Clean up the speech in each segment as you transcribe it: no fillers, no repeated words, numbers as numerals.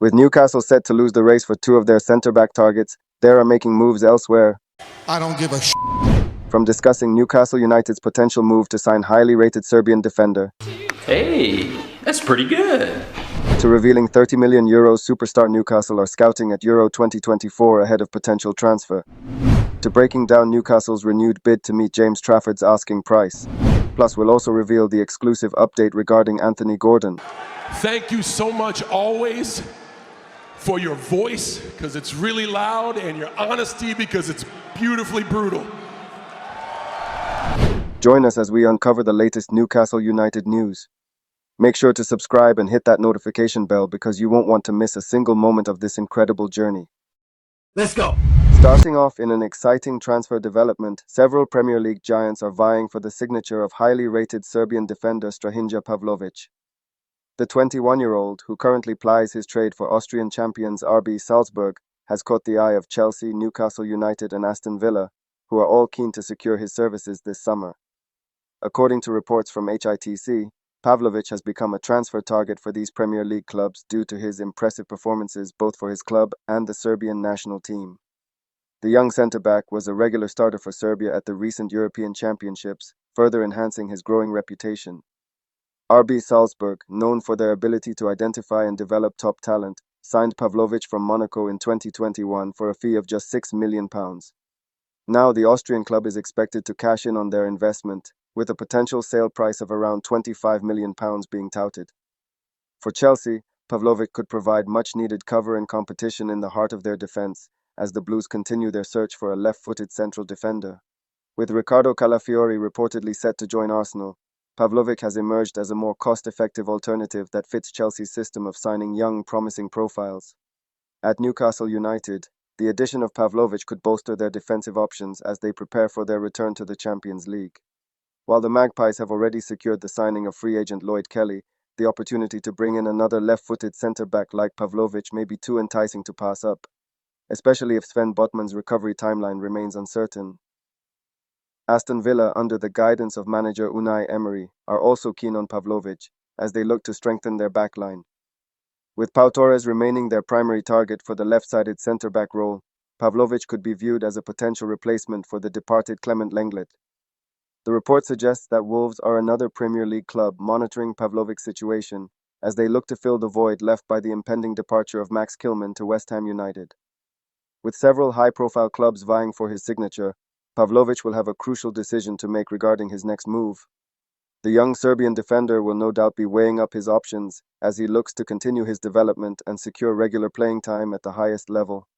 With Newcastle set to lose the race for two of their centre-back targets, they are making moves elsewhere. I don't give a From discussing Newcastle United's potential move to sign highly rated Serbian defender, Hey, that's pretty good. to revealing €30 million superstar Newcastle are scouting at Euro 2024 ahead of potential transfer, to breaking down Newcastle's renewed bid to meet James Trafford's asking price. Plus, we'll also reveal the exclusive update regarding Anthony Gordon. Thank you so much always for your voice, because it's really loud, and your honesty, because it's beautifully brutal. Join us as we uncover the latest Newcastle United news. Make sure to subscribe and hit that notification bell because you won't want to miss a single moment of this incredible journey. Let's go. Starting off in an exciting transfer development, several Premier League giants are vying for the signature of highly rated Serbian defender Strahinja Pavlovic. The 21-year-old, who currently plies his trade for Austrian champions RB Salzburg, has caught the eye of Chelsea, Newcastle United and Aston Villa, who are all keen to secure his services this summer. According to reports from HITC, Pavlovic has become a transfer target for these Premier League clubs due to his impressive performances both for his club and the Serbian national team. The young centre-back was a regular starter for Serbia at the recent European Championships, further enhancing his growing reputation. RB Salzburg, known for their ability to identify and develop top talent, signed Pavlovic from Monaco in 2021 for a fee of just £6 million. Now the Austrian club is expected to cash in on their investment, with a potential sale price of around £25 million being touted. For Chelsea, Pavlovic could provide much-needed cover and competition in the heart of their defence, as the Blues continue their search for a left-footed central defender. With Riccardo Calafiori reportedly set to join Arsenal, Pavlovic has emerged as a more cost-effective alternative that fits Chelsea's system of signing young, promising profiles. At Newcastle United, the addition of Pavlovic could bolster their defensive options as they prepare for their return to the Champions League. While the Magpies have already secured the signing of free agent Lloyd Kelly, the opportunity to bring in another left-footed centre-back like Pavlovic may be too enticing to pass up, especially if Sven Botman's recovery timeline remains uncertain. Aston Villa, under the guidance of manager Unai Emery, are also keen on Pavlovic as they look to strengthen their backline. With Pau Torres remaining their primary target for the left-sided centre-back role, Pavlovic could be viewed as a potential replacement for the departed Clement Lenglet. The report suggests that Wolves are another Premier League club monitoring Pavlovic's situation as they look to fill the void left by the impending departure of Max Kilman to West Ham United. With several high-profile clubs vying for his signature, Pavlovic will have a crucial decision to make regarding his next move. The young Serbian defender will no doubt be weighing up his options as he looks to continue his development and secure regular playing time at the highest level.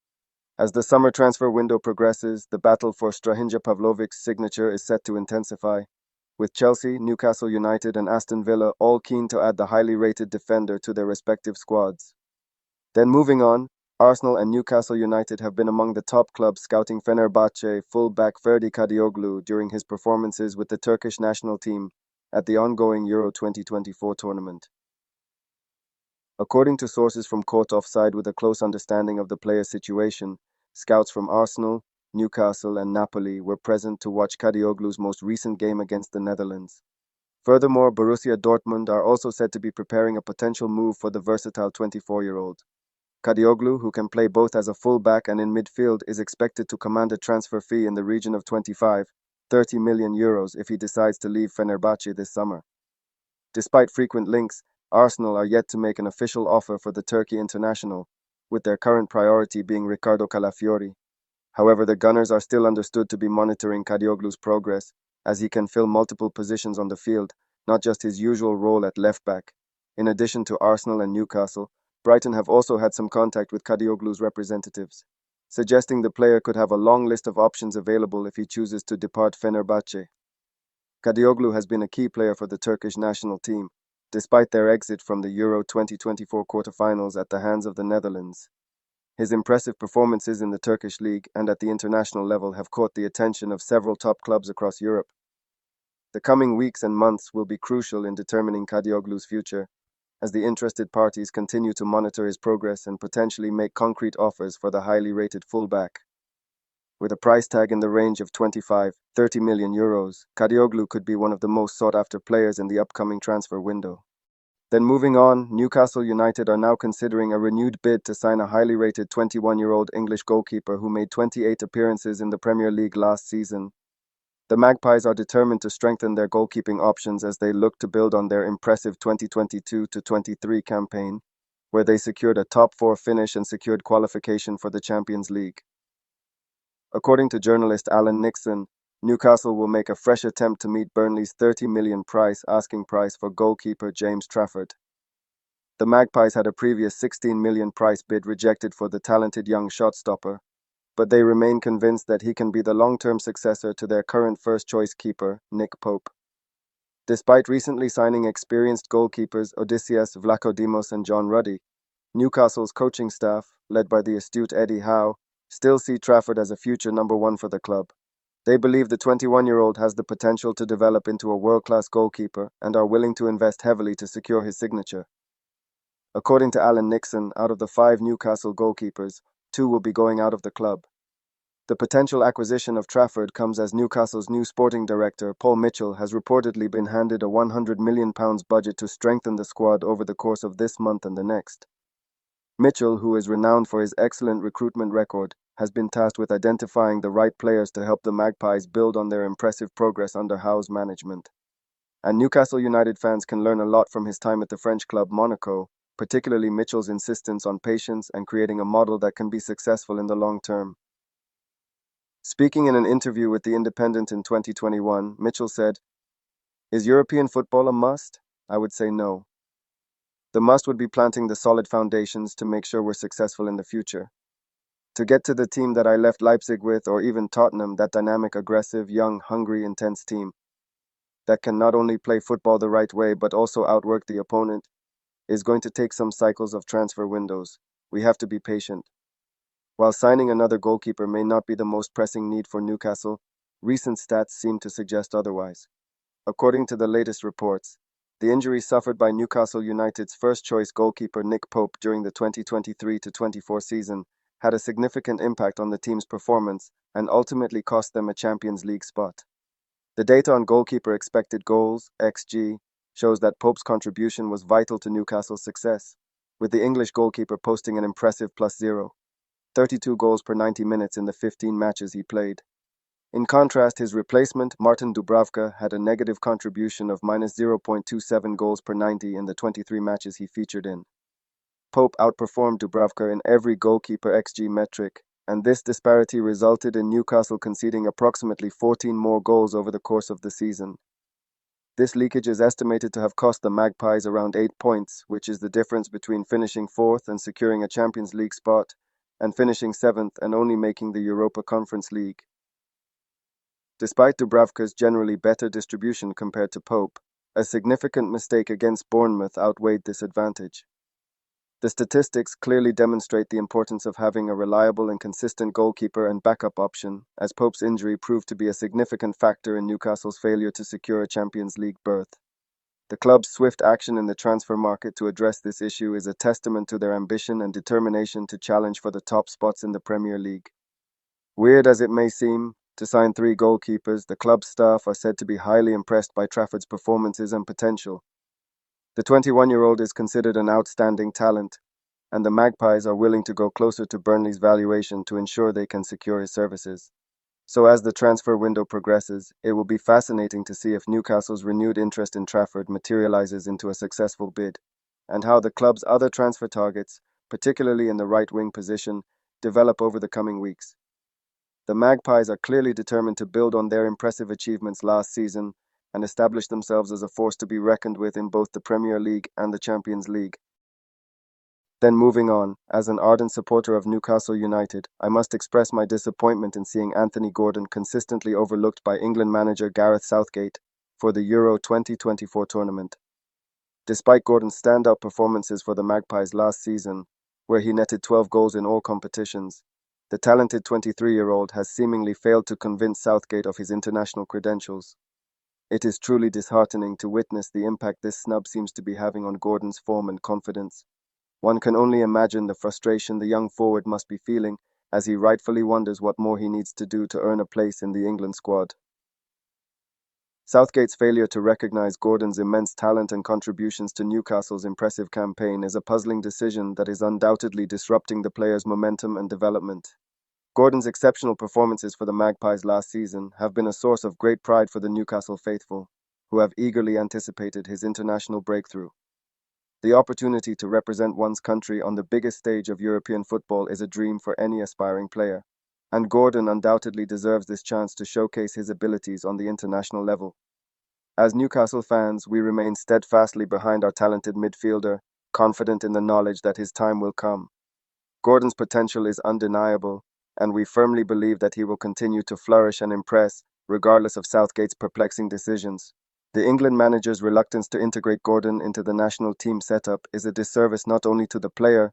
As the summer transfer window progresses, the battle for Strahinja Pavlovic's signature is set to intensify, with Chelsea, Newcastle United and Aston Villa all keen to add the highly rated defender to their respective squads. Then moving on, Arsenal and Newcastle United have been among the top clubs scouting Fenerbahce full-back Ferdi Kadioglu during his performances with the Turkish national team at the ongoing Euro 2024 tournament. According to sources from Court Offside with a close understanding of the player's situation, scouts from Arsenal, Newcastle and Napoli were present to watch Kadioglu's most recent game against the Netherlands. Furthermore, Borussia Dortmund are also said to be preparing a potential move for the versatile 24-year-old. Kadioglu, who can play both as a full-back and in midfield, is expected to command a transfer fee in the region of €25–30 million if he decides to leave Fenerbahce this summer. Despite frequent links, Arsenal are yet to make an official offer for the Turkey international, with their current priority being Riccardo Calafiori. However, the Gunners are still understood to be monitoring Kadioglu's progress, as he can fill multiple positions on the field, not just his usual role at left-back. In addition to Arsenal and Newcastle, Brighton have also had some contact with Kadioglu's representatives, suggesting the player could have a long list of options available if he chooses to depart Fenerbahce. Kadioglu has been a key player for the Turkish national team, despite their exit from the Euro 2024 quarterfinals at the hands of the Netherlands. His impressive performances in the Turkish league and at the international level have caught the attention of several top clubs across Europe. The coming weeks and months will be crucial in determining Kadioglu's future, as the interested parties continue to monitor his progress and potentially make concrete offers for the highly rated fullback. With a price tag in the range of €25–30 million, Kadioglu could be one of the most sought-after players in the upcoming transfer window. Then moving on, Newcastle United are now considering a renewed bid to sign a highly rated 21-year-old English goalkeeper who made 28 appearances in the Premier League last season. The Magpies are determined to strengthen their goalkeeping options as they look to build on their impressive 2022-23 campaign, where they secured a top-4 finish and secured qualification for the Champions League. According to journalist Alan Nixon, Newcastle will make a fresh attempt to meet Burnley's £30 million asking price for goalkeeper James Trafford. The Magpies had a previous £16 million bid rejected for the talented young shot-stopper, but they remain convinced that he can be the long-term successor to their current first-choice keeper, Nick Pope. Despite recently signing experienced goalkeepers Odysseas Vlachodimos and John Ruddy, Newcastle's coaching staff, led by the astute Eddie Howe, still see Trafford as a future number one for the club. They believe the 21-year-old has the potential to develop into a world-class goalkeeper and are willing to invest heavily to secure his signature. According to Alan Nixon, out of the 5 Newcastle goalkeepers, 2 will be going out of the club. The potential acquisition of Trafford comes as Newcastle's new sporting director, Paul Mitchell, has reportedly been handed a £100 million budget to strengthen the squad over the course of this month and the next. Mitchell, who is renowned for his excellent recruitment record, has been tasked with identifying the right players to help the Magpies build on their impressive progress under Howe's management. And Newcastle United fans can learn a lot from his time at the French club Monaco, particularly Mitchell's insistence on patience and creating a model that can be successful in the long term. Speaking in an interview with The Independent in 2021, Mitchell said, "Is European football a must? I would say no. The must would be planting the solid foundations to make sure we're successful in the future. To get to the team that I left Leipzig with, or even Tottenham, that dynamic, aggressive, young, hungry, intense team that can not only play football the right way but also outwork the opponent, is going to take some cycles of transfer windows. We have to be patient." While signing another goalkeeper may not be the most pressing need for Newcastle, recent stats seem to suggest otherwise. According to the latest reports, the injury suffered by Newcastle United's first-choice goalkeeper Nick Pope during the 2023-24 season had a significant impact on the team's performance and ultimately cost them a Champions League spot. The data on goalkeeper expected goals, XG, shows that Pope's contribution was vital to Newcastle's success, with the English goalkeeper posting an impressive +0, 32 goals per 90 minutes in the 15 matches he played. In contrast, his replacement, Martin Dubravka, had a negative contribution of -0.27 goals per 90 in the 23 matches he featured in. Pope outperformed Dubravka in every goalkeeper XG metric, and this disparity resulted in Newcastle conceding approximately 14 more goals over the course of the season. This leakage is estimated to have cost the Magpies around 8 points, which is the difference between finishing 4th and securing a Champions League spot, and finishing 7th and only making the Europa Conference League. Despite Dubravka's generally better distribution compared to Pope, a significant mistake against Bournemouth outweighed this advantage. The statistics clearly demonstrate the importance of having a reliable and consistent goalkeeper and backup option, as Pope's injury proved to be a significant factor in Newcastle's failure to secure a Champions League berth. The club's swift action in the transfer market to address this issue is a testament to their ambition and determination to challenge for the top spots in the Premier League. Weird as it may seem, to sign 3 goalkeepers, the club's staff are said to be highly impressed by Trafford's performances and potential. The 21-year-old is considered an outstanding talent, and the Magpies are willing to go closer to Burnley's valuation to ensure they can secure his services. So as the transfer window progresses, it will be fascinating to see if Newcastle's renewed interest in Trafford materializes into a successful bid, and how the club's other transfer targets, particularly in the right-wing position, develop over the coming weeks. The Magpies are clearly determined to build on their impressive achievements last season and establish themselves as a force to be reckoned with in both the Premier League and the Champions League. Then moving on, as an ardent supporter of Newcastle United, I must express my disappointment in seeing Anthony Gordon consistently overlooked by England manager Gareth Southgate for the Euro 2024 tournament. Despite Gordon's standout performances for the Magpies last season, where he netted 12 goals in all competitions, the talented 23-year-old has seemingly failed to convince Southgate of his international credentials. It is truly disheartening to witness the impact this snub seems to be having on Gordon's form and confidence. One can only imagine the frustration the young forward must be feeling as he rightfully wonders what more he needs to do to earn a place in the England squad. Southgate's failure to recognize Gordon's immense talent and contributions to Newcastle's impressive campaign is a puzzling decision that is undoubtedly disrupting the player's momentum and development. Gordon's exceptional performances for the Magpies last season have been a source of great pride for the Newcastle faithful, who have eagerly anticipated his international breakthrough. The opportunity to represent one's country on the biggest stage of European football is a dream for any aspiring player, and Gordon undoubtedly deserves this chance to showcase his abilities on the international level. As Newcastle fans, we remain steadfastly behind our talented midfielder, confident in the knowledge that his time will come. Gordon's potential is undeniable, and we firmly believe that he will continue to flourish and impress, regardless of Southgate's perplexing decisions. The England manager's reluctance to integrate Gordon into the national team setup is a disservice not only to the player,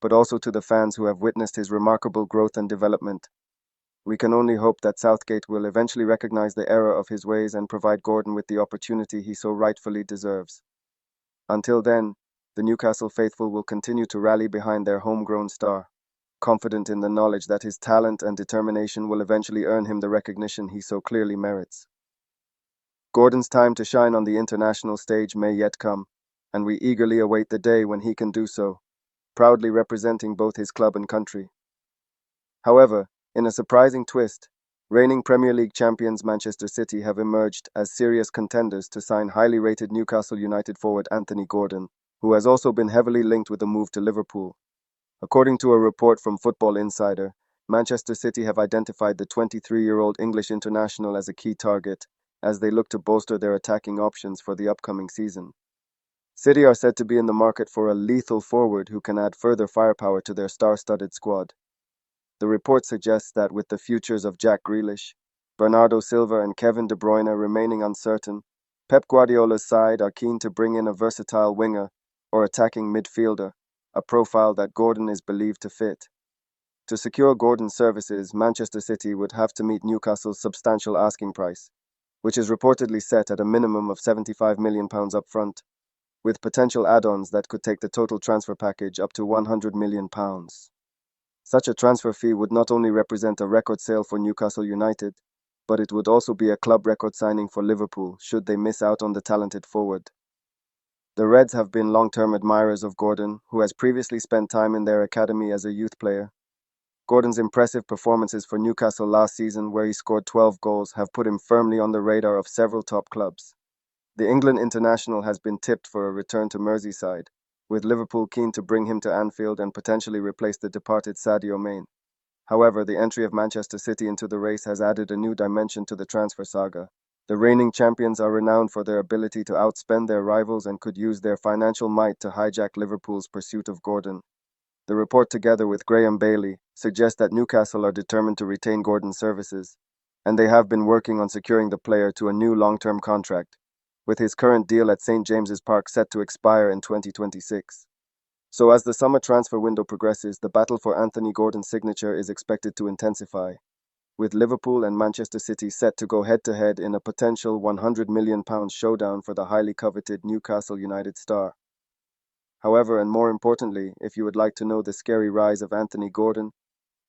but also to the fans who have witnessed his remarkable growth and development. We can only hope that Southgate will eventually recognize the error of his ways and provide Gordon with the opportunity he so rightfully deserves. Until then, the Newcastle faithful will continue to rally behind their homegrown star, confident in the knowledge that his talent and determination will eventually earn him the recognition he so clearly merits. Gordon's time to shine on the international stage may yet come, and we eagerly await the day when he can do so, proudly representing both his club and country. However, in a surprising twist, reigning Premier League champions Manchester City have emerged as serious contenders to sign highly rated Newcastle United forward Anthony Gordon, who has also been heavily linked with a move to Liverpool. According to a report from Football Insider, Manchester City have identified the 23-year-old English international as a key target, as they look to bolster their attacking options for the upcoming season. City are said to be in the market for a lethal forward who can add further firepower to their star-studded squad. The report suggests that with the futures of Jack Grealish, Bernardo Silva and Kevin De Bruyne remaining uncertain, Pep Guardiola's side are keen to bring in a versatile winger or attacking midfielder, a profile that Gordon is believed to fit. To secure Gordon's services, Manchester City would have to meet Newcastle's substantial asking price, which is reportedly set at a minimum of £75 million up front, with potential add-ons that could take the total transfer package up to £100 million. Such a transfer fee would not only represent a record sale for Newcastle United, but it would also be a club record signing for Liverpool should they miss out on the talented forward. The Reds have been long-term admirers of Gordon, who has previously spent time in their academy as a youth player. Gordon's impressive performances for Newcastle last season, where he scored 12 goals, have put him firmly on the radar of several top clubs. The England international has been tipped for a return to Merseyside, with Liverpool keen to bring him to Anfield and potentially replace the departed Sadio Mane. However, the entry of Manchester City into the race has added a new dimension to the transfer saga. The reigning champions are renowned for their ability to outspend their rivals and could use their financial might to hijack Liverpool's pursuit of Gordon. The report, together with Graeme Bailey, suggests that Newcastle are determined to retain Gordon's services, and they have been working on securing the player to a new long-term contract, with his current deal at St James's Park set to expire in 2026. So as the summer transfer window progresses, the battle for Anthony Gordon's signature is expected to intensify, with Liverpool and Manchester City set to go head-to-head in a potential £100 million showdown for the highly coveted Newcastle United star. However, and more importantly, if you would like to know the scary rise of Anthony Gordon,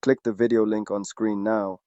click the video link on screen now.